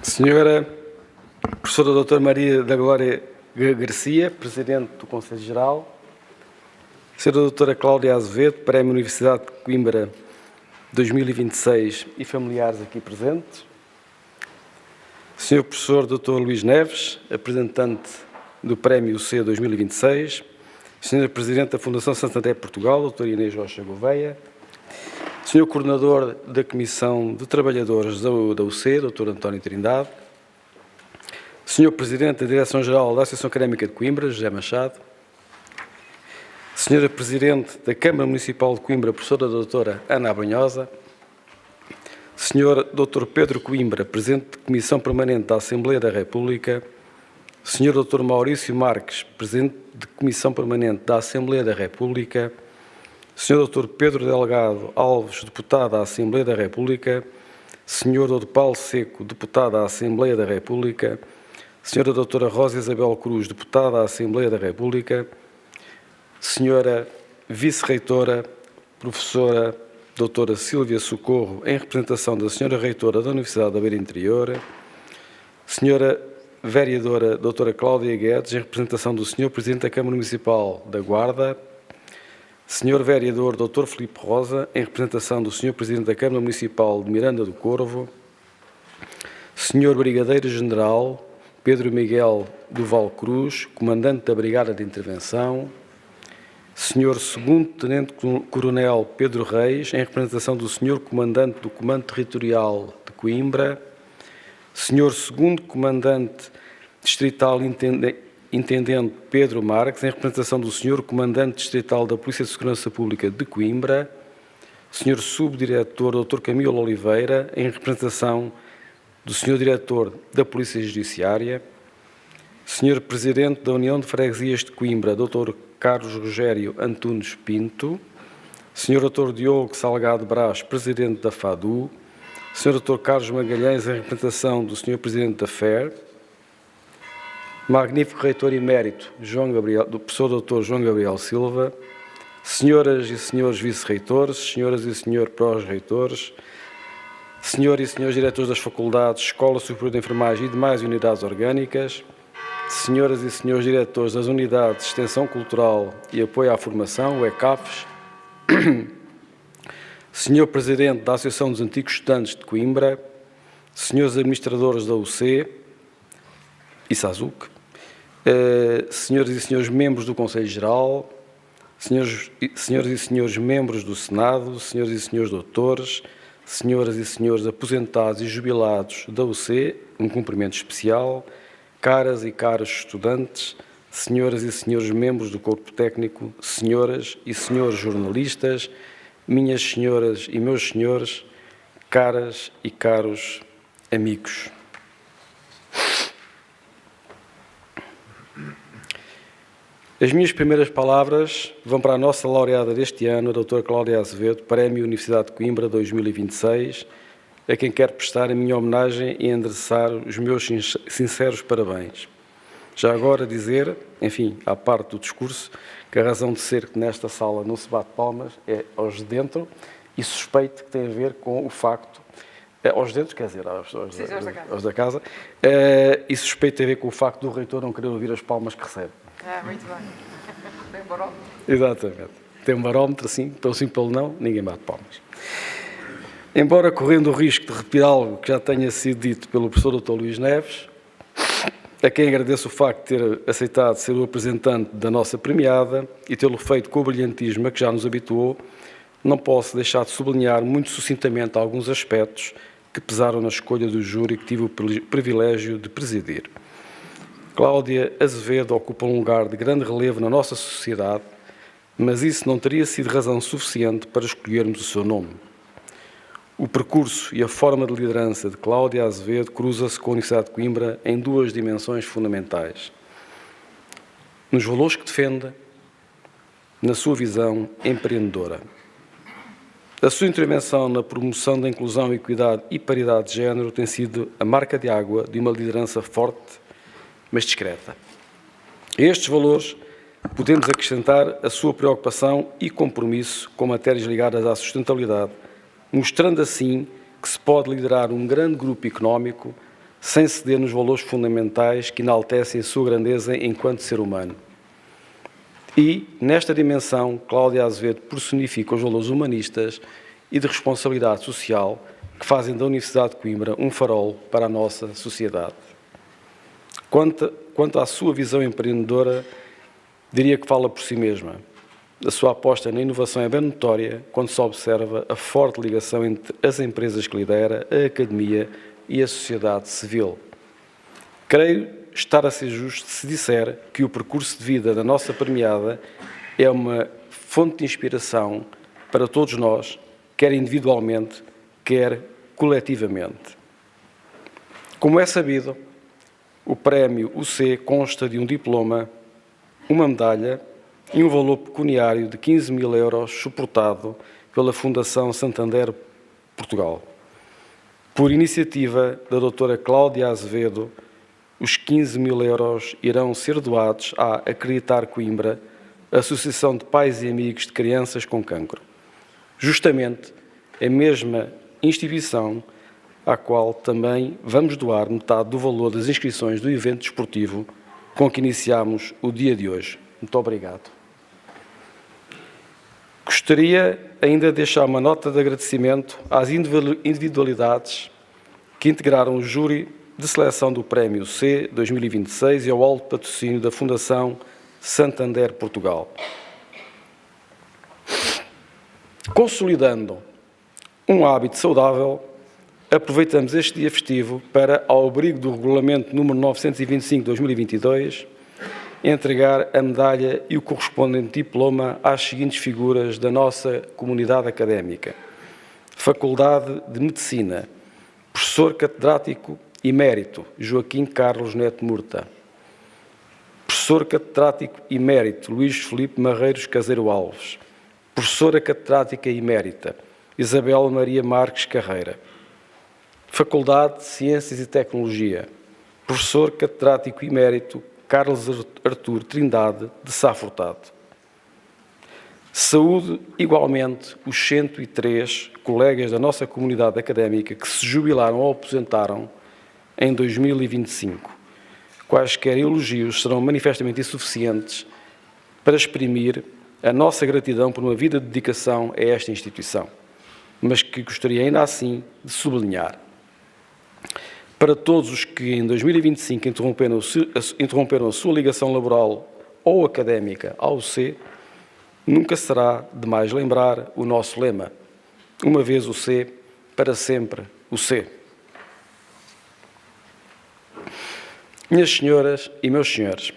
Senhora Professora Doutora Maria da Glória Garcia, Presidente do Conselho Geral. Senhora Doutora Cláudia Azevedo, Prémio Universidade de Coimbra 2026 e familiares aqui presentes. Senhor Professor Dr. Luís Neves, apresentante do Prémio UC 2026. Senhora Presidente da Fundação Santander Portugal, Dr. Inês Rocha Gouveia. Senhor Coordenador da Comissão de Trabalhadores da UC, Dr. António Trindade. Senhor Presidente da Direção-Geral da Associação Académica de Coimbra, José Machado. Senhora Presidente da Câmara Municipal de Coimbra, Professora Doutora Ana Abanhosa. Senhor Dr. Pedro Coimbra, Presidente da Comissão Permanente da Assembleia da República. Senhor Dr. Maurício Marques, Presidente da Comissão Permanente da Assembleia da República. Senhor Dr. Pedro Delgado Alves, Deputado da Assembleia da República. Senhor Dr. Paulo Seco, Deputado da Assembleia da República. Senhora Doutora Rosa Isabel Cruz, Deputada da Assembleia da República. Senhora Vice-Reitora, Professora Doutora Sílvia Socorro, em representação da Senhora Reitora da Universidade da Beira Interior. Senhora Vereadora Doutora Cláudia Guedes, em representação do Senhor Presidente da Câmara Municipal da Guarda. Senhor Vereador Dr. Filipe Rosa, em representação do Senhor Presidente da Câmara Municipal de Miranda do Corvo. Senhor Brigadeiro-General Pedro Miguel Duval Cruz, Comandante da Brigada de Intervenção. Senhor Segundo Tenente Coronel Pedro Reis, em representação do Senhor Comandante do Comando Territorial de Coimbra. Senhor Segundo Comandante Distrital Intendente Pedro Marques, em representação do Senhor Comandante Distrital da Polícia de Segurança Pública de Coimbra. Senhor Subdiretor Dr. Camilo Oliveira, em representação do Senhor Diretor da Polícia Judiciária. Senhor Presidente da União de Freguesias de Coimbra, Dr. Carlos Rogério Antunes Pinto. Senhor Dr. Diogo Salgado Brás, Presidente da FADU. Senhor Dr. Carlos Magalhães, em representação do Senhor Presidente da FER. Magnífico Reitor Emérito, do Professor Dr. João Gabriel Silva. Senhoras e Senhores Vice-Reitores, Senhoras e Senhores Prós-Reitores, Senhoras e Senhores Diretores das Faculdades, Escola Superior de Enfermagem e demais unidades orgânicas, Senhoras e Senhores Diretores das Unidades de Extensão Cultural e Apoio à Formação, o ECAFES, Senhor Presidente da Associação dos Antigos Estudantes de Coimbra, Senhores Administradores da UC e SAZUC, Senhoras e Senhores Membros do Conselho Geral, Senhoras e Senhores Membros do Senado, Senhoras e Senhores Doutores, Senhoras e Senhores aposentados e jubilados da UC, um cumprimento especial, caras e caros estudantes, Senhoras e Senhores Membros do Corpo Técnico, Senhoras e Senhores jornalistas, minhas senhoras e meus senhores, caras e caros amigos. As minhas primeiras palavras vão para a nossa laureada deste ano, a doutora Cláudia Azevedo, Prémio Universidade de Coimbra 2026, a quem quero prestar a minha homenagem e endereçar os meus sinceros parabéns. Já agora dizer, enfim, à parte do discurso, que a razão de ser que nesta sala não se bate palmas é aos de dentro e suspeito que tem a ver com o facto, aos de dentro, quer dizer, aos da casa, e suspeito que tem a ver com o facto do reitor não querer ouvir as palmas que recebe. Muito bem. Tem um barómetro. Exatamente. Tem um barómetro, assim, tão sim pelo não, ninguém bate palmas. Embora correndo o risco de repetir algo que já tenha sido dito pelo professor Dr. Luís Neves, a quem agradeço o facto de ter aceitado ser o representante da nossa premiada e tê-lo feito com o brilhantismo a que já nos habituou, não posso deixar de sublinhar muito sucintamente alguns aspectos que pesaram na escolha do júri que tive o privilégio de presidir. Cláudia Azevedo ocupa um lugar de grande relevo na nossa sociedade, mas isso não teria sido razão suficiente para escolhermos o seu nome. O percurso e a forma de liderança de Cláudia Azevedo cruza-se com a Universidade de Coimbra em duas dimensões fundamentais. Nos valores que defende, na sua visão empreendedora. A sua intervenção na promoção da inclusão, equidade e paridade de género tem sido a marca de água de uma liderança forte, mas discreta. A estes valores podemos acrescentar a sua preocupação e compromisso com matérias ligadas à sustentabilidade, mostrando assim que se pode liderar um grande grupo económico sem ceder nos valores fundamentais que enaltecem a sua grandeza enquanto ser humano. E, nesta dimensão, Cláudia Azevedo personifica os valores humanistas e de responsabilidade social que fazem da Universidade de Coimbra um farol para a nossa sociedade. Quanto à sua visão empreendedora, diria que fala por si mesma. A sua aposta na inovação é bem notória quando se observa a forte ligação entre as empresas que lidera, a academia e a sociedade civil. Creio estar a ser justo se disser que o percurso de vida da nossa premiada é uma fonte de inspiração para todos nós, quer individualmente, quer coletivamente. Como é sabido, o prémio UC consta de um diploma, uma medalha e um valor pecuniário de 15.000 euros suportado pela Fundação Santander Portugal. Por iniciativa da doutora Cláudia Azevedo, os 15.000 euros irão ser doados à Acreditar Coimbra, Associação de Pais e Amigos de Crianças com Cancro. Justamente a mesma instituição à qual também vamos doar metade do valor das inscrições do evento desportivo com que iniciamos o dia de hoje. Muito obrigado. Gostaria ainda de deixar uma nota de agradecimento às individualidades que integraram o júri de seleção do Prémio C 2026 e ao alto patrocínio da Fundação Santander Portugal. Consolidando um hábito saudável, aproveitamos este dia festivo para, ao abrigo do Regulamento número 925/2022, entregar a medalha e o correspondente diploma às seguintes figuras da nossa comunidade académica. Faculdade de Medicina, professor catedrático emérito Joaquim Carlos Neto Murta. Professor catedrático emérito Luís Filipe Marreiros Caseiro Alves. Professora catedrática emérita Isabel Maria Marques Carreira. Faculdade de Ciências e Tecnologia, professor catedrático emérito Carlos Artur Trindade de Sá Furtado. Saúde, igualmente, os 103 colegas da nossa comunidade académica que se jubilaram ou aposentaram em 2025. Quaisquer elogios serão manifestamente insuficientes para exprimir a nossa gratidão por uma vida de dedicação a esta instituição, mas que gostaria ainda assim de sublinhar. Para todos os que em 2025 interromperam a sua ligação laboral ou académica ao C, nunca será demais lembrar o nosso lema: uma vez o C, para sempre o C. Minhas senhoras e meus senhores,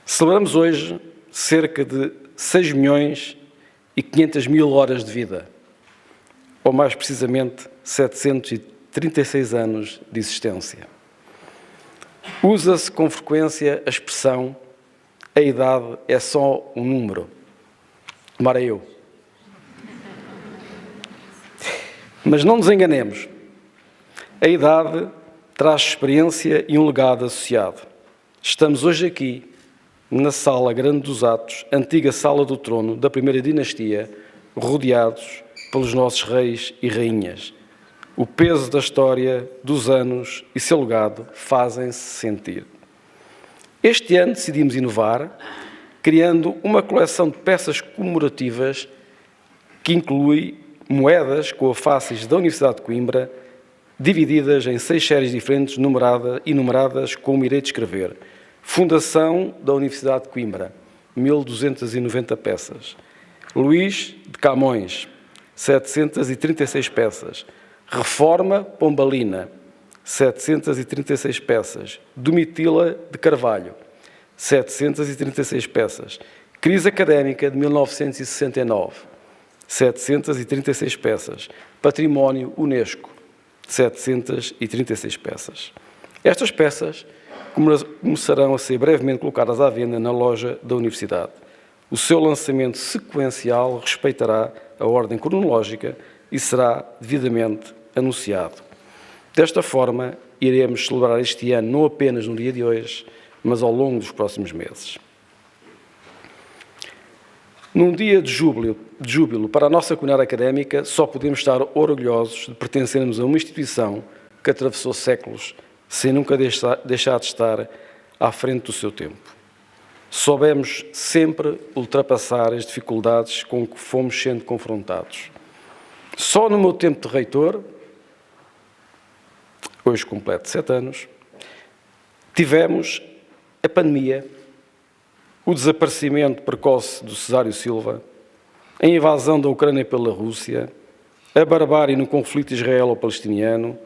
celebramos hoje cerca de 6.500.000 horas de vida, ou mais precisamente 736 anos de existência. Usa-se com frequência a expressão a idade é só um número. Tomara eu. Mas não nos enganemos. A idade traz experiência e um legado associado. Estamos hoje aqui, na Sala Grande dos Atos, antiga Sala do Trono da primeira dinastia, rodeados pelos nossos reis e rainhas. O peso da história, dos anos e seu legado fazem-se sentir. Este ano decidimos inovar, criando uma coleção de peças comemorativas que inclui moedas com faces da Universidade de Coimbra, divididas em 6 séries diferentes, numeradas como irei descrever. Fundação da Universidade de Coimbra, 1.290 peças. Luís de Camões, 736 peças. Reforma Pombalina, 736 peças. Domitila de Carvalho, 736 peças. Crise Académica de 1969, 736 peças. Património Unesco, 736 peças. Estas peças começarão a ser brevemente colocadas à venda na loja da Universidade. O seu lançamento sequencial respeitará a ordem cronológica e será devidamente anunciado. Desta forma, iremos celebrar este ano não apenas no dia de hoje, mas ao longo dos próximos meses. Num dia de júbilo para a nossa comunidade académica, só podemos estar orgulhosos de pertencermos a uma instituição que atravessou séculos sem nunca deixar de estar à frente do seu tempo. Soubemos sempre ultrapassar as dificuldades com que fomos sendo confrontados. Só no meu tempo de reitor, hoje completo 7 anos, tivemos a pandemia, o desaparecimento precoce do Cesário Silva, a invasão da Ucrânia pela Rússia, a barbárie no conflito israelo-palestiniano,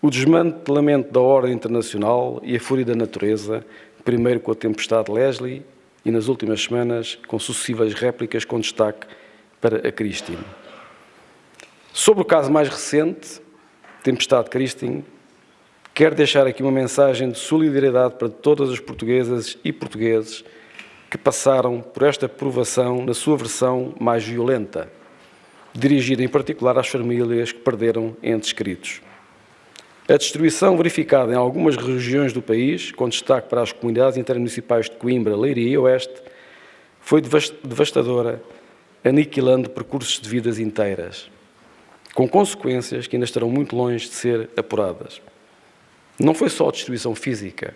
o desmantelamento da ordem internacional e a fúria da natureza, primeiro com a tempestade Leslie e, nas últimas semanas, com sucessivas réplicas com destaque para a Christine. Sobre o caso mais recente, tempestade Christine, quero deixar aqui uma mensagem de solidariedade para todas as portuguesas e portugueses que passaram por esta provação na sua versão mais violenta, dirigida em particular às famílias que perderam entes queridos. A destruição verificada em algumas regiões do país, com destaque para as comunidades intermunicipais de Coimbra, Leiria e Oeste, foi devastadora, aniquilando percursos de vidas inteiras, com consequências que ainda estarão muito longe de ser apuradas. Não foi só a destruição física,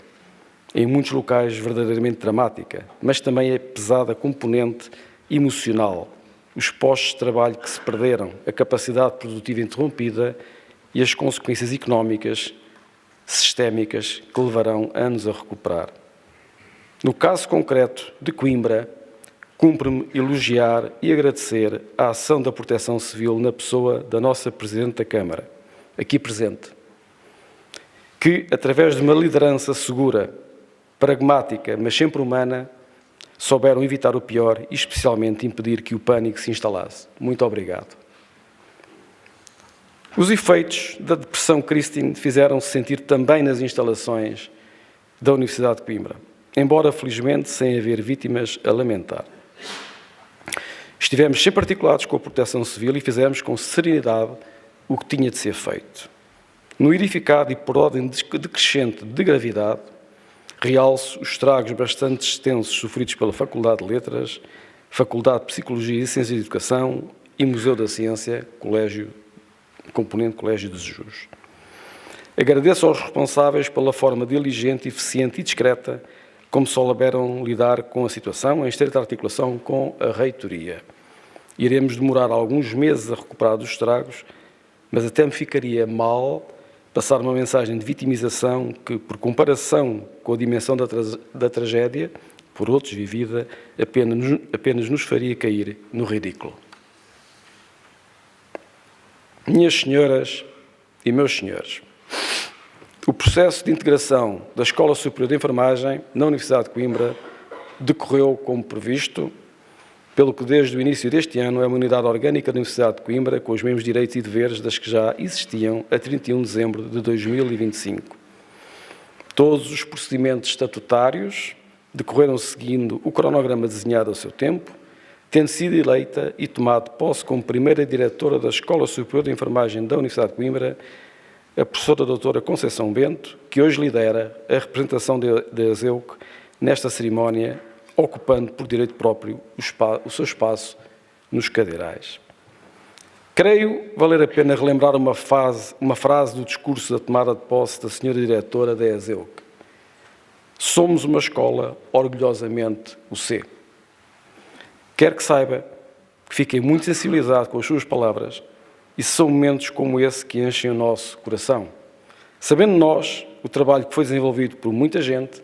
em muitos locais verdadeiramente dramática, mas também a pesada componente emocional, os postos de trabalho que se perderam, a capacidade produtiva interrompida e as consequências económicas sistémicas que levarão anos a recuperar. No caso concreto de Coimbra, cumpre-me elogiar e agradecer a ação da Proteção Civil na pessoa da nossa Presidente da Câmara, aqui presente, que, através de uma liderança segura, pragmática, mas sempre humana, souberam evitar o pior e, especialmente, impedir que o pânico se instalasse. Muito obrigado. Os efeitos da depressão Christine fizeram-se sentir também nas instalações da Universidade de Coimbra, embora, felizmente, sem haver vítimas a lamentar. Estivemos sempre articulados com a Proteção Civil e fizemos com serenidade o que tinha de ser feito. No edificado e por ordem decrescente de gravidade, realço os estragos bastante extensos sofridos pela Faculdade de Letras, Faculdade de Psicologia e Ciências de Educação e Museu da Ciência, componente Colégio de Jesus. Agradeço aos responsáveis pela forma diligente, eficiente e discreta como souberam lidar com a situação, em estreita articulação com a reitoria. Iremos demorar alguns meses a recuperar dos estragos, mas até me ficaria mal passar uma mensagem de vitimização que, por comparação com a dimensão da tragédia, por outros vivida, apenas nos faria cair no ridículo. Minhas senhoras e meus senhores, o processo de integração da Escola Superior de Enfermagem na Universidade de Coimbra decorreu como previsto, pelo que desde o início deste ano é uma unidade orgânica da Universidade de Coimbra com os mesmos direitos e deveres das que já existiam a 31 de dezembro de 2025. Todos os procedimentos estatutários decorreram seguindo o cronograma desenhado ao seu tempo, tendo sido eleita e tomado posse como primeira diretora da Escola Superior de Enfermagem da Universidade de Coimbra, a professora doutora Conceição Bento, que hoje lidera a representação da ASEUC nesta cerimónia, ocupando por direito próprio o seu espaço nos cadeirais. Creio valer a pena relembrar uma frase do discurso da tomada de posse da senhora diretora da ASEUC. Somos uma escola, orgulhosamente, o C. Quero que saiba que fiquei muito sensibilizado com as suas palavras e são momentos como esse que enchem o nosso coração. Sabendo nós o trabalho que foi desenvolvido por muita gente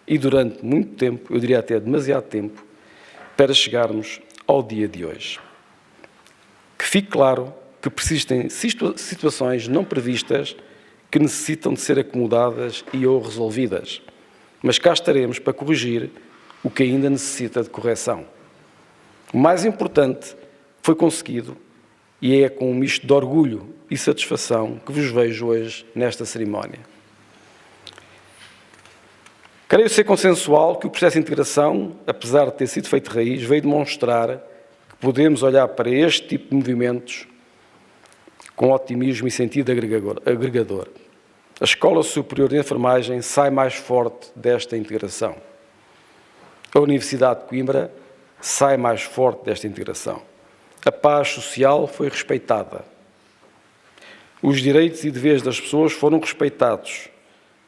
e durante muito tempo, eu diria até demasiado tempo, para chegarmos ao dia de hoje. Que fique claro que persistem situações não previstas que necessitam de ser acomodadas e ou resolvidas, mas cá estaremos para corrigir o que ainda necessita de correção. O mais importante foi conseguido e é com um misto de orgulho e satisfação que vos vejo hoje nesta cerimónia. Creio ser consensual que o processo de integração, apesar de ter sido feito de raiz, veio demonstrar que podemos olhar para este tipo de movimentos com otimismo e sentido agregador. A Escola Superior de Enfermagem sai mais forte desta integração. A Universidade de Coimbra sai mais forte desta integração. A paz social foi respeitada. Os direitos e deveres das pessoas foram respeitados.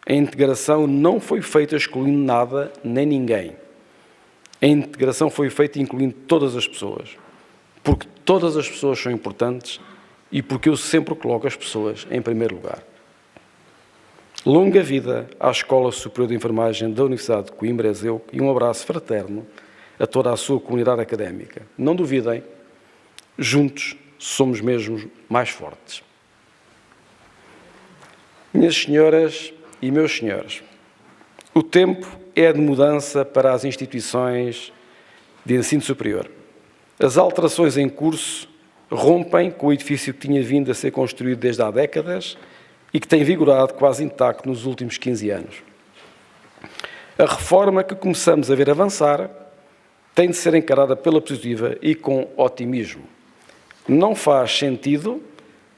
A integração não foi feita excluindo nada nem ninguém. A integração foi feita incluindo todas as pessoas, porque todas as pessoas são importantes e porque eu sempre coloco as pessoas em primeiro lugar. Longa vida à Escola Superior de Enfermagem da Universidade de Coimbra, ESEU, e um abraço fraterno a toda a sua comunidade académica. Não duvidem, juntos somos mesmo mais fortes. Minhas senhoras e meus senhores, o tempo é de mudança para as instituições de ensino superior. As alterações em curso rompem com o edifício que tinha vindo a ser construído desde há décadas e que tem vigorado quase intacto nos últimos 15 anos. A reforma que começamos a ver avançar tem de ser encarada pela positiva e com otimismo. Não faz sentido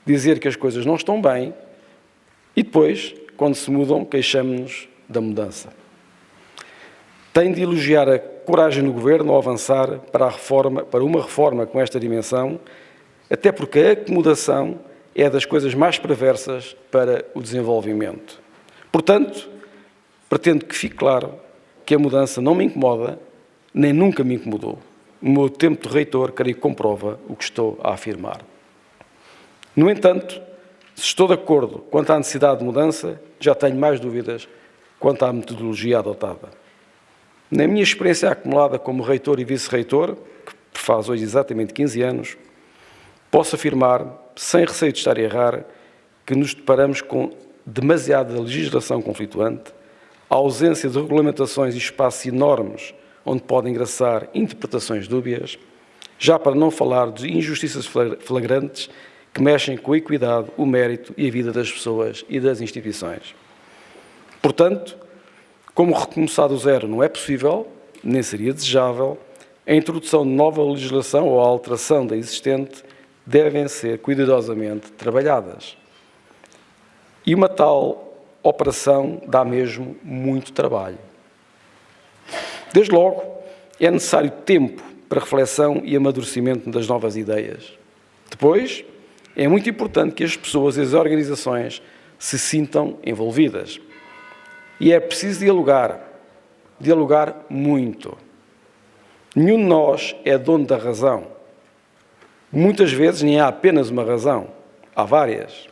dizer que as coisas não estão bem e depois, quando se mudam, queixamos-nos da mudança. Tem de elogiar a coragem do Governo ao avançar para uma reforma com esta dimensão, até porque a acomodação é das coisas mais perversas para o desenvolvimento. Portanto, pretendo que fique claro que a mudança não me incomoda, nem nunca me incomodou. O meu tempo de reitor, creio que comprova o que estou a afirmar. No entanto, se estou de acordo quanto à necessidade de mudança, já tenho mais dúvidas quanto à metodologia adotada. Na minha experiência acumulada como reitor e vice-reitor, que faz hoje exatamente 15 anos, posso afirmar, sem receio de estar a errar, que nos deparamos com demasiada legislação conflituante, a ausência de regulamentações e espaços enormes onde podem ingressar interpretações dúbias, já para não falar de injustiças flagrantes que mexem com a equidade, o mérito e a vida das pessoas e das instituições. Portanto, como recomeçar do zero não é possível, nem seria desejável, a introdução de nova legislação ou a alteração da existente devem ser cuidadosamente trabalhadas. E uma tal operação dá mesmo muito trabalho. Desde logo, é necessário tempo para reflexão e amadurecimento das novas ideias. Depois, é muito importante que as pessoas e as organizações se sintam envolvidas. E é preciso dialogar muito. Nenhum de nós é dono da razão. Muitas vezes nem há apenas uma razão, há várias.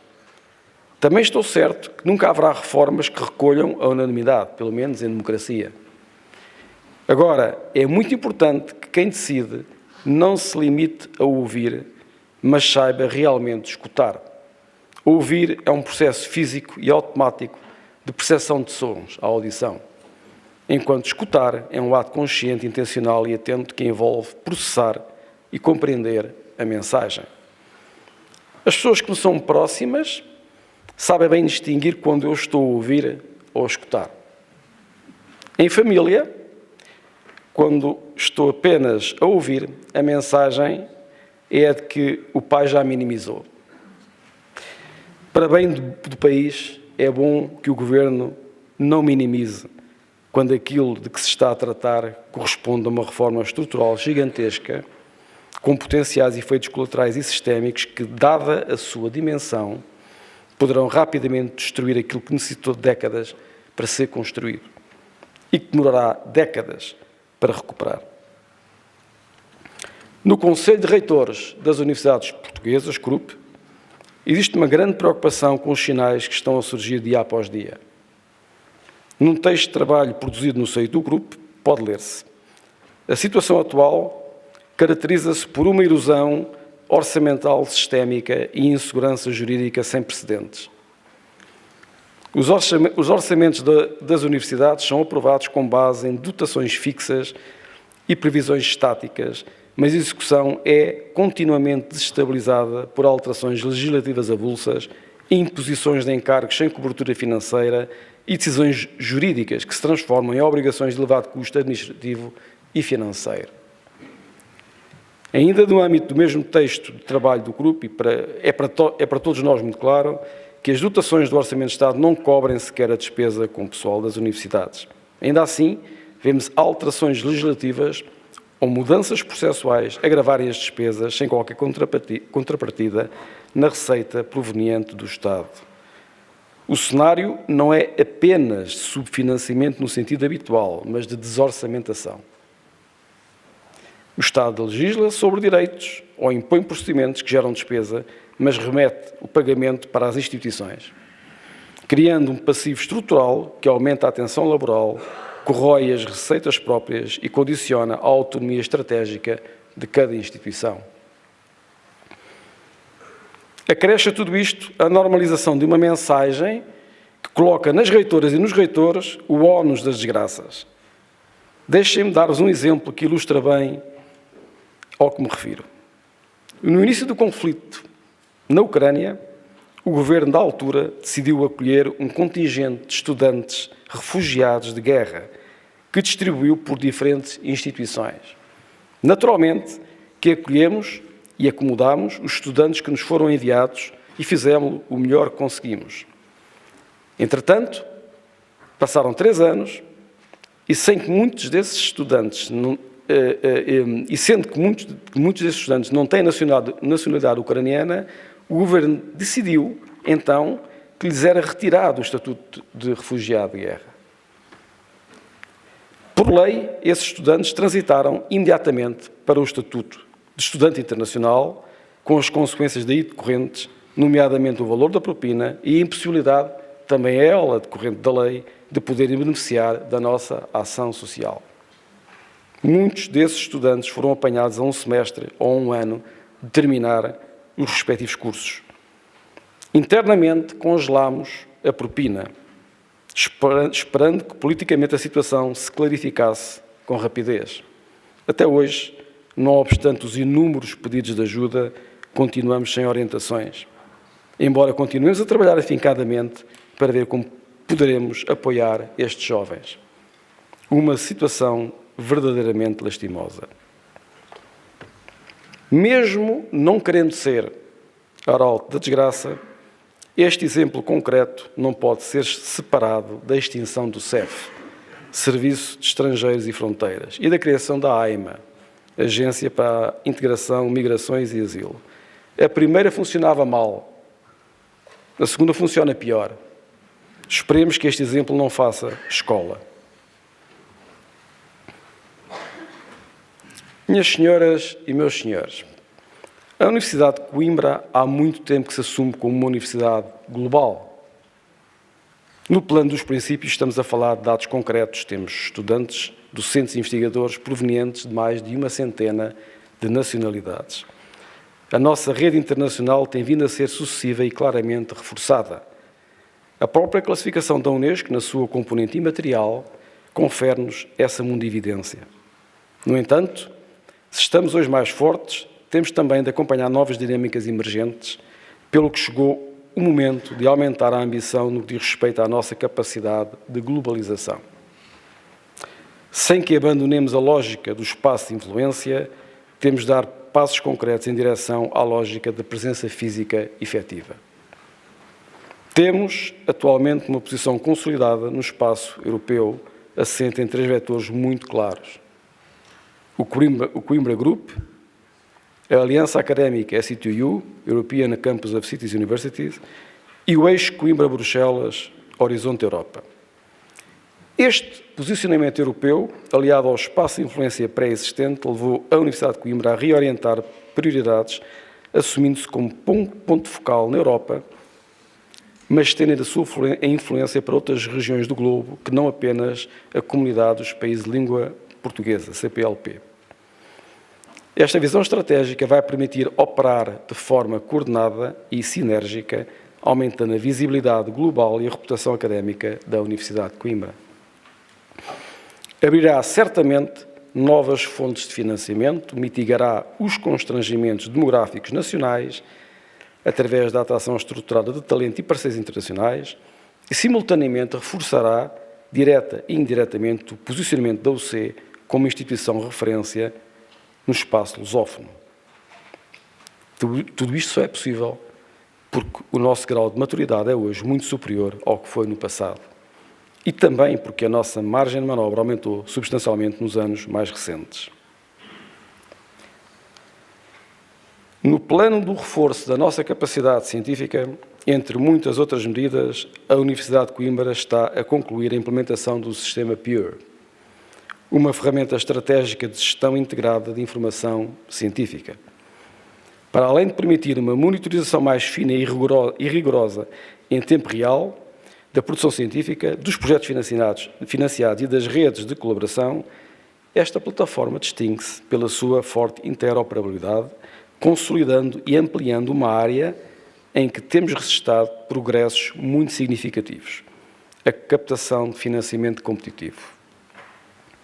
Também estou certo que nunca haverá reformas que recolham a unanimidade, pelo menos em democracia. Agora, é muito importante que quem decide não se limite a ouvir, mas saiba realmente escutar. Ouvir é um processo físico e automático de percepção de sons, a audição, enquanto escutar é um ato consciente, intencional e atento que envolve processar e compreender a mensagem. As pessoas que me são próximas sabem bem distinguir quando eu estou a ouvir ou a escutar. Em família, quando estou apenas a ouvir, a mensagem é a de que o pai já minimizou. Para bem do país, é bom que o Governo não minimize quando aquilo de que se está a tratar corresponde a uma reforma estrutural gigantesca, com potenciais efeitos colaterais e sistémicos que, dada a sua dimensão, poderão rapidamente destruir aquilo que necessitou de décadas para ser construído e que demorará décadas para recuperar. No Conselho de Reitores das Universidades Portuguesas, CRUP, existe uma grande preocupação com os sinais que estão a surgir dia após dia. Num texto de trabalho produzido no seio do grupo, pode ler-se: a situação atual caracteriza-se por uma erosão orçamental sistémica e insegurança jurídica sem precedentes. Os orçamentos das universidades são aprovados com base em dotações fixas e previsões estáticas, mas a execução é continuamente desestabilizada por alterações legislativas avulsas, imposições de encargos sem cobertura financeira e decisões jurídicas que se transformam em obrigações de elevado custo administrativo e financeiro. Ainda no âmbito do mesmo texto de trabalho do grupo, é para todos nós muito claro que as dotações do Orçamento de Estado não cobrem sequer a despesa com o pessoal das universidades. Ainda assim, vemos alterações legislativas ou mudanças processuais agravarem as despesas sem qualquer contrapartida na receita proveniente do Estado. O cenário não é apenas de subfinanciamento no sentido habitual, mas de desorçamentação. O Estado legisla sobre direitos ou impõe procedimentos que geram despesa, mas remete o pagamento para as instituições, criando um passivo estrutural que aumenta a tensão laboral, corrói as receitas próprias e condiciona a autonomia estratégica de cada instituição. Acresce a tudo isto a normalização de uma mensagem que coloca nas reitoras e nos reitores o ónus das desgraças. Deixem-me dar-vos um exemplo que ilustra bem ao que me refiro. No início do conflito na Ucrânia, o governo da altura decidiu acolher um contingente de estudantes refugiados de guerra que distribuiu por diferentes instituições. Naturalmente que acolhemos e acomodámos os estudantes que nos foram enviados e fizemos o melhor que conseguimos. Entretanto, passaram 3 anos e sem que muitos desses estudantes sendo que muitos desses estudantes não têm nacionalidade ucraniana, o governo decidiu, então, que lhes era retirado o estatuto de refugiado de guerra. Por lei, esses estudantes transitaram imediatamente para o estatuto de estudante internacional, com as consequências daí decorrentes, nomeadamente o valor da propina e a impossibilidade, também ela decorrente da lei, de poderem beneficiar da nossa ação social. Muitos desses estudantes foram apanhados a um semestre ou a um ano de terminar os respectivos cursos. Internamente, congelámos a propina, esperando que politicamente a situação se clarificasse com rapidez. Até hoje, não obstante os inúmeros pedidos de ajuda, continuamos sem orientações, embora continuemos a trabalhar afincadamente para ver como poderemos apoiar estes jovens. Uma situação verdadeiramente lastimosa. Mesmo não querendo ser arauto da desgraça, este exemplo concreto não pode ser separado da extinção do CEF, Serviço de Estrangeiros e Fronteiras, e da criação da AIMA, Agência para a Integração, Migrações e Asilo. A primeira funcionava mal, a segunda funciona pior. Esperemos que este exemplo não faça escola. Minhas senhoras e meus senhores, a Universidade de Coimbra há muito tempo que se assume como uma universidade global. No plano dos princípios estamos a falar de dados concretos, temos estudantes, docentes e investigadores provenientes de mais de 100 de nacionalidades. A nossa rede internacional tem vindo a ser sucessiva e claramente reforçada. A própria classificação da Unesco, na sua componente imaterial, confere-nos essa mundividência. No entanto, se estamos hoje mais fortes, temos também de acompanhar novas dinâmicas emergentes, pelo que chegou o momento de aumentar a ambição no que diz respeito à nossa capacidade de globalização. Sem que abandonemos a lógica do espaço de influência, temos de dar passos concretos em direção à lógica da presença física efetiva. Temos, atualmente, uma posição consolidada no espaço europeu, assente em 3 vetores muito claros. O Coimbra Group, a Aliança Académica SCTU, European Campus of Cities Universities, e o eixo Coimbra-Bruxelas, Horizonte Europa. Este posicionamento europeu, aliado ao espaço de influência pré-existente, levou a Universidade de Coimbra a reorientar prioridades, assumindo-se como ponto focal na Europa, mas estendendo a sua influência para outras regiões do globo, que não apenas a comunidade dos países de língua portuguesa, CPLP. Esta visão estratégica vai permitir operar de forma coordenada e sinérgica, aumentando a visibilidade global e a reputação académica da Universidade de Coimbra. Abrirá certamente novas fontes de financiamento, mitigará os constrangimentos demográficos nacionais, através da atração estruturada de talento e parceiros internacionais, e, simultaneamente, reforçará, direta e indiretamente, o posicionamento da UC como instituição de referência no espaço lusófono. Tudo isto só é possível porque o nosso grau de maturidade é hoje muito superior ao que foi no passado. E também porque a nossa margem de manobra aumentou substancialmente nos anos mais recentes. No plano do reforço da nossa capacidade científica, entre muitas outras medidas, a Universidade de Coimbra está a concluir a implementação do sistema PURE, uma ferramenta estratégica de gestão integrada de informação científica. Para além de permitir uma monitorização mais fina e rigorosa em tempo real da produção científica, dos projetos financiados e das redes de colaboração, esta plataforma distingue-se pela sua forte interoperabilidade, consolidando e ampliando uma área em que temos registrado progressos muito significativos: a captação de financiamento competitivo,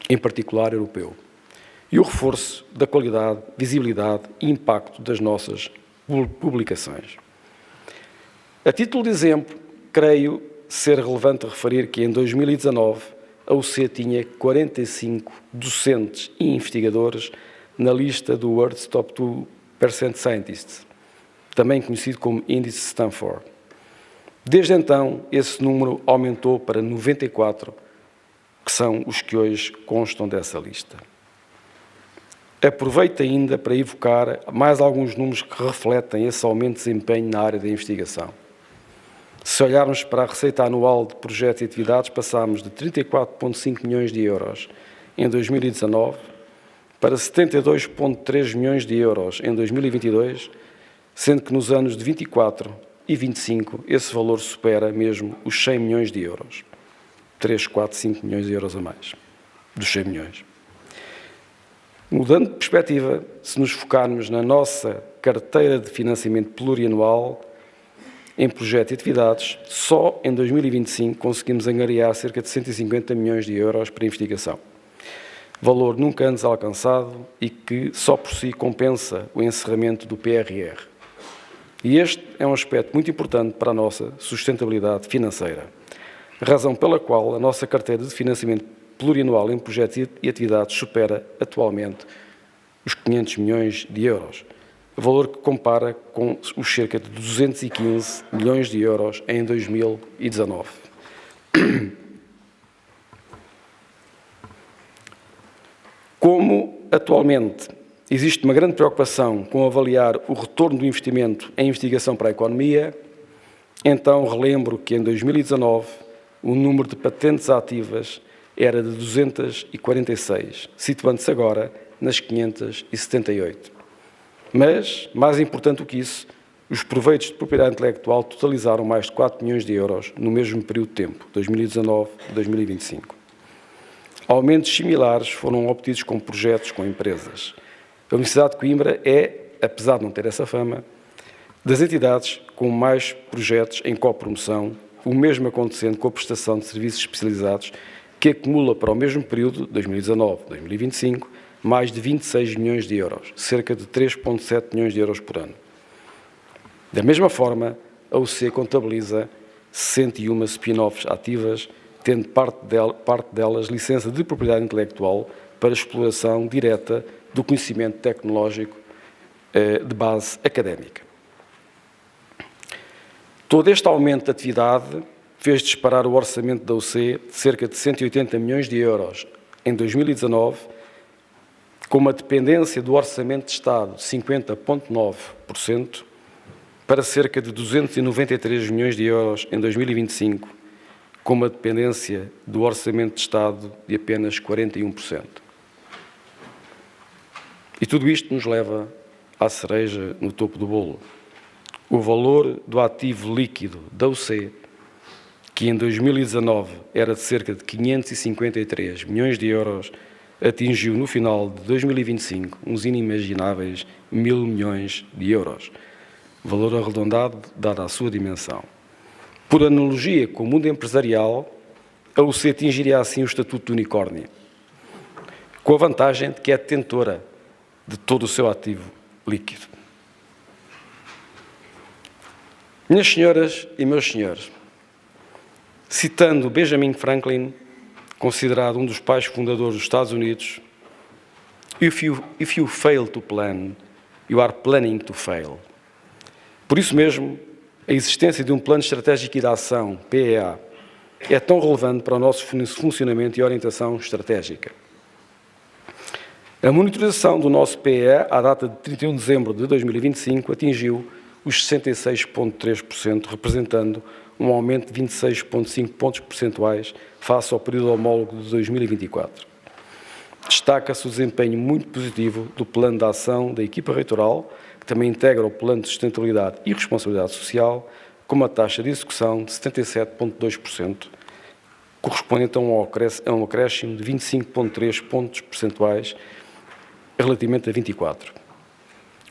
em particular europeu, e o reforço da qualidade, visibilidade e impacto das nossas publicações. A título de exemplo, creio ser relevante referir que em 2019 a UC tinha 45 docentes e investigadores na lista do World's Top 2% Scientists, também conhecido como Índice Stanford. Desde então, esse número aumentou para 94, que são os que hoje constam dessa lista. Aproveito ainda para evocar mais alguns números que refletem esse aumento de desempenho na área da investigação. Se olharmos para a receita anual de projetos e atividades, passámos de 34,5 milhões de euros em 2019 para 72,3 milhões de euros em 2022, sendo que nos anos de 24 e 25 esse valor supera mesmo os 100 milhões de euros. 3, 4, 5 milhões de euros a mais dos 100 milhões. Mudando de perspectiva, se nos focarmos na nossa carteira de financiamento plurianual em projetos e atividades, só em 2025 conseguimos angariar cerca de 150 milhões de euros para investigação. Valor nunca antes alcançado e que só por si compensa o encerramento do PRR. E este é um aspecto muito importante para a nossa sustentabilidade financeira, razão pela qual a nossa carteira de financiamento plurianual em projetos e atividades supera atualmente os 500 milhões de euros, valor que compara com os cerca de 215 milhões de euros em 2019. Como atualmente existe uma grande preocupação com avaliar o retorno do investimento em investigação para a economia, então relembro que em 2019 o número de patentes ativas era de 246, situando-se agora nas 578. Mas, mais importante do que isso, os proveitos de propriedade intelectual totalizaram mais de 4 milhões de euros no mesmo período de tempo, 2019-2025. Aumentos similares foram obtidos com projetos com empresas. A Universidade de Coimbra é, apesar de não ter essa fama, das entidades com mais projetos em copromoção, o mesmo acontecendo com a prestação de serviços especializados, que acumula para o mesmo período, 2019-2025, mais de 26 milhões de euros, cerca de 3,7 milhões de euros por ano. Da mesma forma, a UC contabiliza 61 spin-offs ativas, tendo parte delas licença de propriedade intelectual para exploração direta do conhecimento tecnológico de base académica. Todo este aumento de atividade fez disparar o orçamento da UC de cerca de 180 milhões de euros em 2019, com uma dependência do Orçamento de Estado de 50,9%, para cerca de 293 milhões de euros em 2025, com uma dependência do Orçamento de Estado de apenas 41%. E tudo isto nos leva à cereja no topo do bolo. O valor do ativo líquido da UC, que em 2019 era de cerca de 553 milhões de euros, atingiu no final de 2025 uns inimagináveis 1.000 milhões de euros, valor arredondado dada a sua dimensão. Por analogia com o mundo empresarial, a UC atingiria assim o estatuto de unicórnio, com a vantagem de que é detentora de todo o seu ativo líquido. Minhas senhoras e meus senhores, citando Benjamin Franklin, considerado um dos pais fundadores dos Estados Unidos, if you fail to plan, you are planning to fail. Por isso mesmo, a existência de um plano estratégico de ação, PEA, é tão relevante para o nosso funcionamento e orientação estratégica. A monitorização do nosso PEA, à data de 31 de dezembro de 2025, atingiu os 66,3%, representando um aumento de 26,5 pontos percentuais face ao período homólogo de 2024. Destaca-se o desempenho muito positivo do Plano de Ação da equipa reitoral, que também integra o Plano de Sustentabilidade e Responsabilidade Social, com uma taxa de execução de 77,2%, correspondente a um acréscimo de 25,3 pontos percentuais relativamente a 24.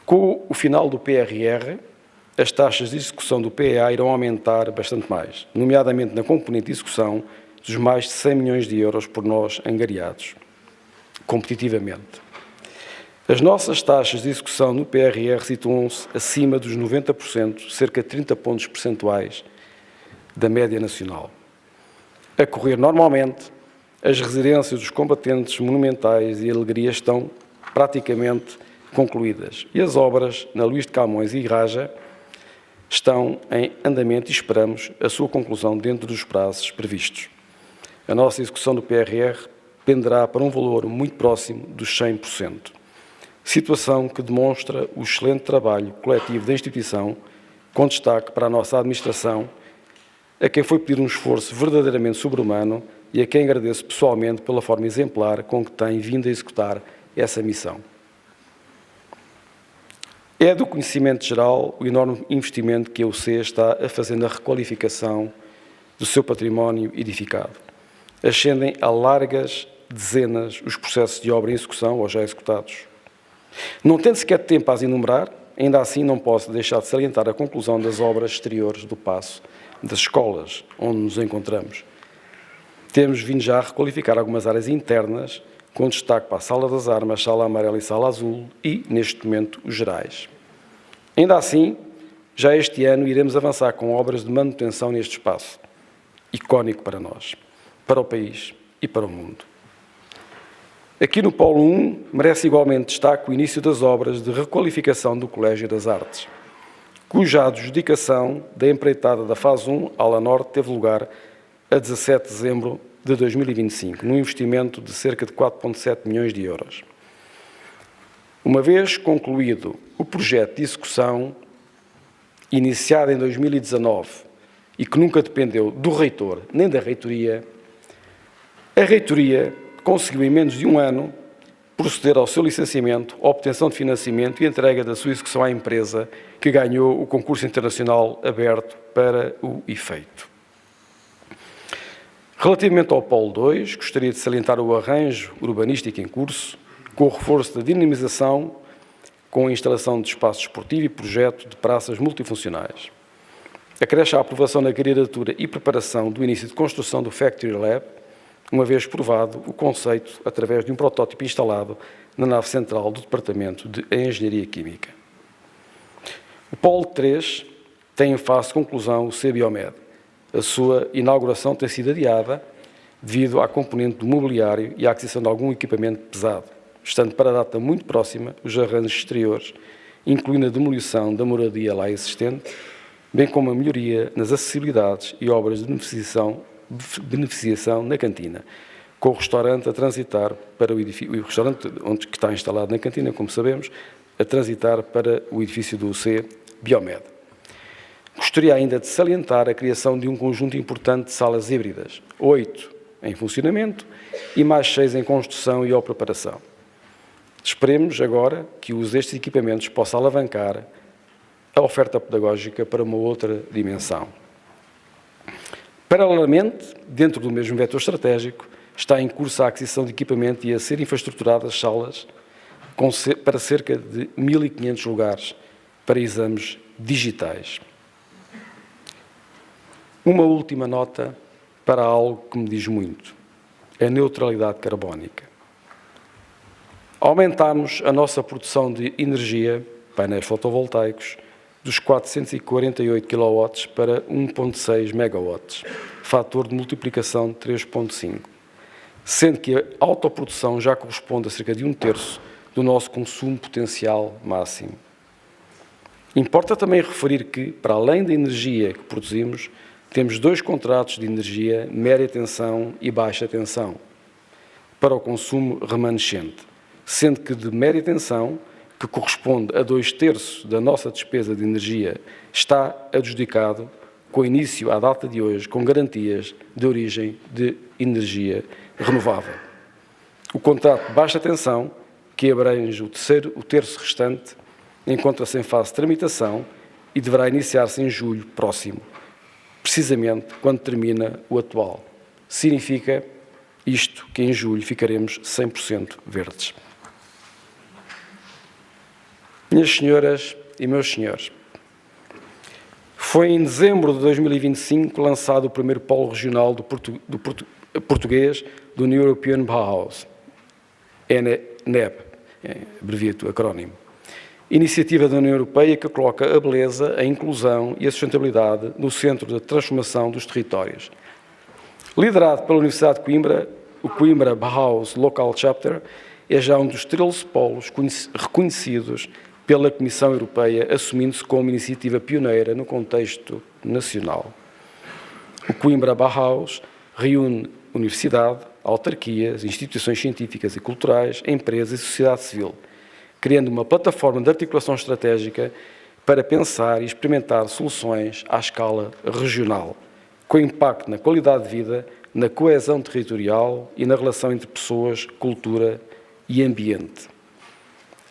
Com o final do PRR, as taxas de execução do PEA irão aumentar bastante mais, nomeadamente na componente de execução dos mais de 100 milhões de euros por nós angariados, competitivamente. As nossas taxas de execução no PRR situam-se acima dos 90%, cerca de 30 pontos percentuais da média nacional. A correr normalmente, as residências dos combatentes monumentais e alegrias estão praticamente concluídas e as obras na Luís de Camões e Raja estão em andamento e esperamos a sua conclusão dentro dos prazos previstos. A nossa execução do PRR penderá para um valor muito próximo dos 100%, situação que demonstra o excelente trabalho coletivo da instituição, com destaque para a nossa administração, a quem foi pedir um esforço verdadeiramente sobre-humano e a quem agradeço pessoalmente pela forma exemplar com que tem vindo a executar essa missão. É do conhecimento geral o enorme investimento que a UC está a fazer na requalificação do seu património edificado. Ascendem a largas dezenas os processos de obra em execução ou já executados. Não tendo sequer tempo a as enumerar, ainda assim não posso deixar de salientar a conclusão das obras exteriores do Paço, das escolas onde nos encontramos. Temos vindo já a requalificar algumas áreas internas, com destaque para a Sala das Armas, Sala Amarela e Sala Azul e, neste momento, os gerais. Ainda assim, já este ano iremos avançar com obras de manutenção neste espaço, icónico para nós, para o país e para o mundo. Aqui no Polo 1, merece igualmente destaque o início das obras de requalificação do Colégio das Artes, cuja adjudicação da empreitada da fase 1, ala norte, teve lugar a 17 de dezembro de 2025, num investimento de cerca de 4,7 milhões de euros. Uma vez concluído o projeto de execução, iniciado em 2019 e que nunca dependeu do reitor nem da reitoria, a reitoria conseguiu em menos de um ano proceder ao seu licenciamento, obtenção de financiamento e entrega da sua execução à empresa que ganhou o concurso internacional aberto para o efeito. Relativamente ao Polo 2, gostaria de salientar o arranjo urbanístico em curso, com o reforço da dinamização, com a instalação de espaço desportivo e projeto de praças multifuncionais. Acresce a aprovação na candidatura e preparação do início de construção do Factory Lab, uma vez provado o conceito através de um protótipo instalado na nave central do Departamento de Engenharia Química. O Polo 3 tem em fase de conclusão o C-Biomed. A sua inauguração tem sido adiada devido à componente do mobiliário e à aquisição de algum equipamento pesado, estando para a data muito próxima os arranjos exteriores, incluindo a demolição da moradia lá existente, bem como a melhoria nas acessibilidades e obras de beneficiação na cantina, com o restaurante a transitar para o edifício, o restaurante que está instalado na cantina, como sabemos, a transitar para o edifício do UC Biomed. Gostaria ainda de salientar a criação de um conjunto importante de salas híbridas, 8 em funcionamento e mais 6 em construção e ou preparação. Esperemos agora que o uso destes equipamentos possa alavancar a oferta pedagógica para uma outra dimensão. Paralelamente, dentro do mesmo vetor estratégico, está em curso a aquisição de equipamento e a ser infraestruturadas salas para cerca de 1.500 lugares para exames digitais. Uma última nota para algo que me diz muito, a neutralidade carbónica. Aumentámos a nossa produção de energia, painéis fotovoltaicos, dos 448 kW para 1,6 MW, fator de multiplicação de 3,5, sendo que a autoprodução já corresponde a cerca de 1/3 do nosso consumo potencial máximo. Importa também referir que, para além da energia que produzimos, temos 2 contratos de energia média tensão e baixa tensão para o consumo remanescente, sendo que de média tensão, que corresponde a 2/3 da nossa despesa de energia, está adjudicado com início à data de hoje, com garantias de origem de energia renovável. O contrato de baixa tensão, que abrange o terço restante, encontra-se em fase de tramitação e deverá iniciar-se em julho próximo, precisamente quando termina o atual. Significa isto que em julho ficaremos 100% verdes. Minhas senhoras e meus senhores, foi em dezembro de 2025 lançado o primeiro polo regional português do New European Bauhaus, NEB, abreviato, acrónimo. Iniciativa da União Europeia que coloca a beleza, a inclusão e a sustentabilidade no centro da transformação dos territórios. Liderado pela Universidade de Coimbra, o Coimbra Bauhaus Local Chapter é já um dos 13 polos reconhecidos pela Comissão Europeia, assumindo-se como iniciativa pioneira no contexto nacional. O Coimbra Bauhaus reúne universidade, autarquias, instituições científicas e culturais, empresas e sociedade civil, criando uma plataforma de articulação estratégica para pensar e experimentar soluções à escala regional, com impacto na qualidade de vida, na coesão territorial e na relação entre pessoas, cultura e ambiente.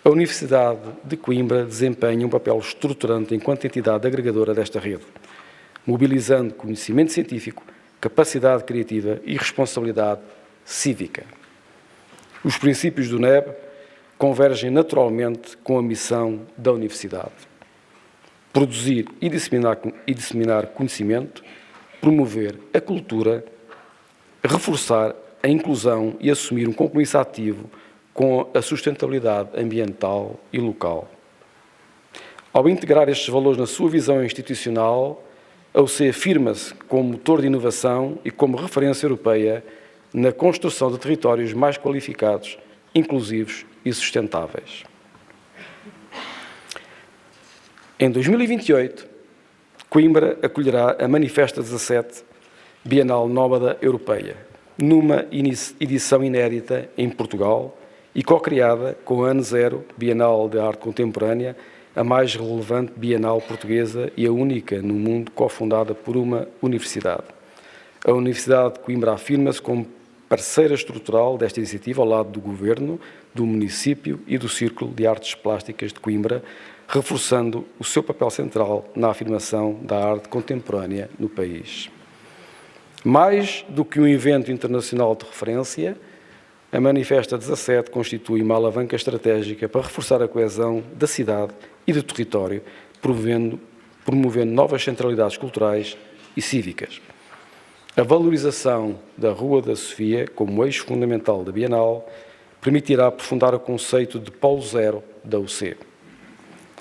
A Universidade de Coimbra desempenha um papel estruturante enquanto entidade agregadora desta rede, mobilizando conhecimento científico, capacidade criativa e responsabilidade cívica. Os princípios do NEB convergem naturalmente com a missão da Universidade: produzir e disseminar conhecimento, promover a cultura, reforçar a inclusão e assumir um compromisso ativo com a sustentabilidade ambiental e local. Ao integrar estes valores na sua visão institucional, a UC afirma-se como motor de inovação e como referência europeia na construção de territórios mais qualificados, inclusivos e sustentáveis. Em 2028, Coimbra acolherá a Manifesta 17 Bienal Nómada Europeia, numa edição inédita em Portugal e co-criada com a Ano Zero Bienal de Arte Contemporânea, a mais relevante bienal portuguesa e a única no mundo cofundada por uma universidade. A Universidade de Coimbra afirma-se como parceira estrutural desta iniciativa ao lado do Governo, do município e do Círculo de Artes Plásticas de Coimbra, reforçando o seu papel central na afirmação da arte contemporânea no país. Mais do que um evento internacional de referência, a Manifesta 17 constitui uma alavanca estratégica para reforçar a coesão da cidade e do território, promovendo novas centralidades culturais e cívicas. A valorização da Rua da Sofia como eixo fundamental da Bienal permitirá aprofundar o conceito de Polo Zero da UC,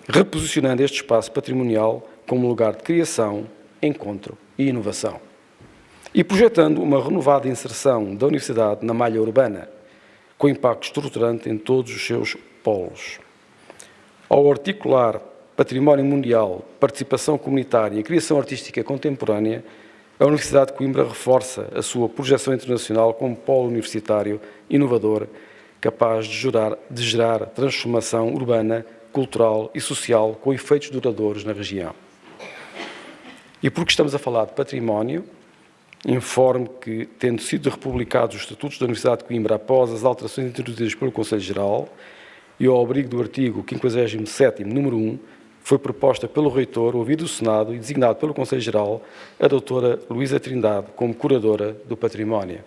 reposicionando este espaço patrimonial como lugar de criação, encontro e inovação, e projetando uma renovada inserção da Universidade na malha urbana, com impacto estruturante em todos os seus polos. Ao articular património mundial, participação comunitária e criação artística contemporânea, a Universidade de Coimbra reforça a sua projeção internacional como polo universitário inovador, capaz de gerar transformação urbana, cultural e social com efeitos duradouros na região. E porque estamos a falar de património, informo que, tendo sido republicados os Estatutos da Universidade de Coimbra após as alterações introduzidas pelo Conselho Geral e ao abrigo do artigo 57º, número 1, foi proposta pelo Reitor, ouvido o Senado e designado pelo Conselho Geral a doutora Luísa Trindade como curadora do património.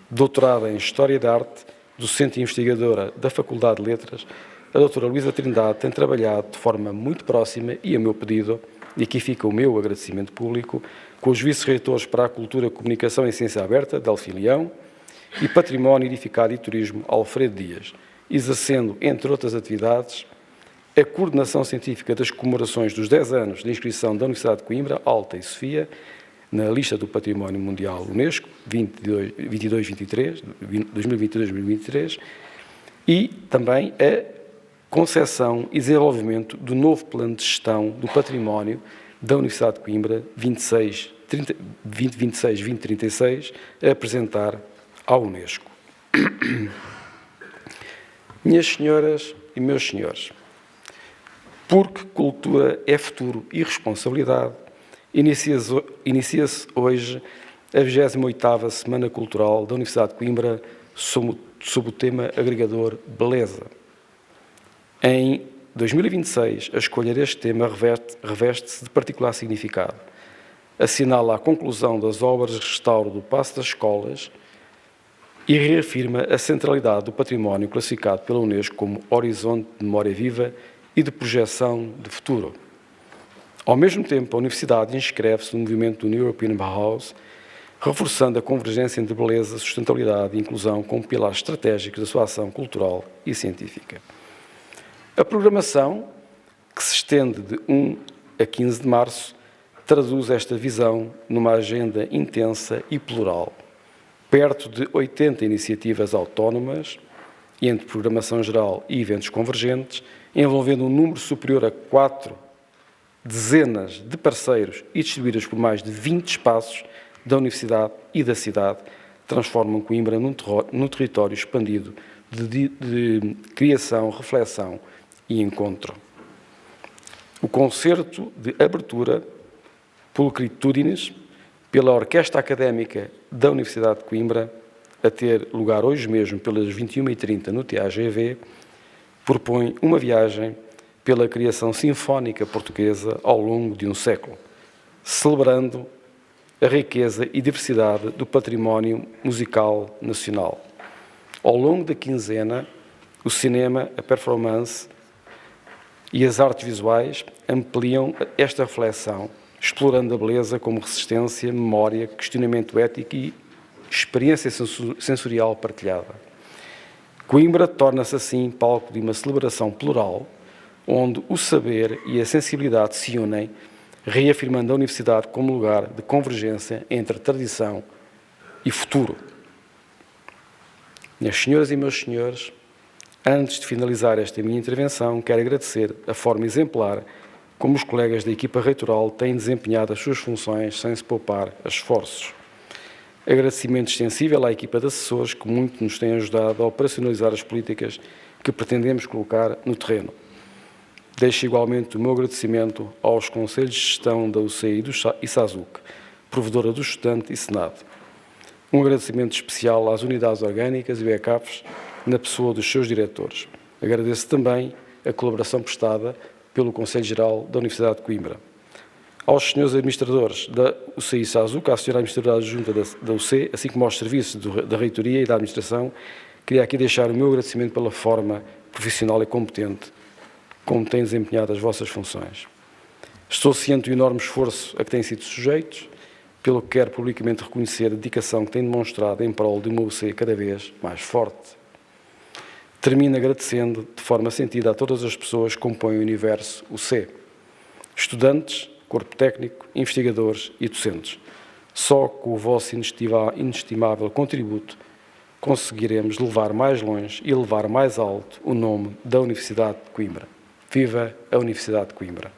Doutorada em História da Arte, docente e investigadora da Faculdade de Letras, a doutora Luísa Trindade tem trabalhado de forma muito próxima e a meu pedido, e aqui fica o meu agradecimento público, com os vice-reitores para a Cultura, Comunicação e Ciência Aberta, Delfim Leão, e Património Edificado e Turismo, Alfredo Dias, exercendo, entre outras atividades, a coordenação científica das comemorações dos 10 anos de inscrição da Universidade de Coimbra, Alta e Sofia, na lista do Património Mundial Unesco, 2022-2023, e também a concepção e desenvolvimento do novo plano de gestão do património da Universidade de Coimbra 2026-2036, a apresentar à Unesco. Minhas senhoras e meus senhores, porque cultura é futuro e responsabilidade, inicia-se hoje a 28ª Semana Cultural da Universidade de Coimbra sob o tema agregador Beleza. Em 2026, a escolha deste tema reveste-se de particular significado. Assinala a conclusão das obras de restauro do Paço das Escolas e reafirma a centralidade do património classificado pela Unesco como horizonte de memória viva e de projeção de futuro. Ao mesmo tempo, a Universidade inscreve-se no movimento do European Bauhaus, reforçando a convergência entre beleza, sustentabilidade e inclusão como pilares estratégicos da sua ação cultural e científica. A programação, que se estende de 1 a 15 de março, traduz esta visão numa agenda intensa e plural, perto de 80 iniciativas autónomas, entre programação geral e eventos convergentes, envolvendo um número superior a 4 dezenas de parceiros e distribuídas por mais de 20 espaços da Universidade e da cidade, transformam Coimbra num território expandido de criação, reflexão e encontro. O concerto de abertura, Pulcritudines, pela Orquestra Académica da Universidade de Coimbra, a ter lugar hoje mesmo pelas 21h30 no TAGV, propõe uma viagem pela criação sinfónica portuguesa ao longo de um século, celebrando a riqueza e diversidade do património musical nacional. Ao longo da quinzena, o cinema, a performance e as artes visuais ampliam esta reflexão, explorando a beleza como resistência, memória, questionamento ético e experiência sensorial partilhada. Coimbra torna-se assim palco de uma celebração plural, onde o saber e a sensibilidade se unem, reafirmando a Universidade como lugar de convergência entre tradição e futuro. Minhas senhoras e meus senhores, antes de finalizar esta minha intervenção, quero agradecer a forma exemplar como os colegas da equipa reitoral têm desempenhado as suas funções sem se poupar esforços. Agradecimento extensível à equipa de assessores que muito nos têm ajudado a operacionalizar as políticas que pretendemos colocar no terreno. Deixo igualmente o meu agradecimento aos Conselhos de Gestão da UCI e SAZUC, provedora do Estudante e Senado. Um agradecimento especial às unidades orgânicas e ECAFs, na pessoa dos seus diretores. Agradeço também a colaboração prestada pelo Conselho Geral da Universidade de Coimbra. Aos senhores administradores da UCI e SAZUC, à senhora administradora adjunta da UC, assim como aos serviços da Reitoria e da Administração, queria aqui deixar o meu agradecimento pela forma profissional e competente como têm desempenhado as vossas funções. Estou ciente do enorme esforço a que têm sido sujeitos, pelo que quero publicamente reconhecer a dedicação que têm demonstrado em prol de uma UC cada vez mais forte. Termino agradecendo de forma sentida a todas as pessoas que compõem o universo UC, estudantes, corpo técnico, investigadores e docentes. Só com o vosso inestimável contributo conseguiremos levar mais longe e levar mais alto o nome da Universidade de Coimbra. Viva a Universidade de Coimbra!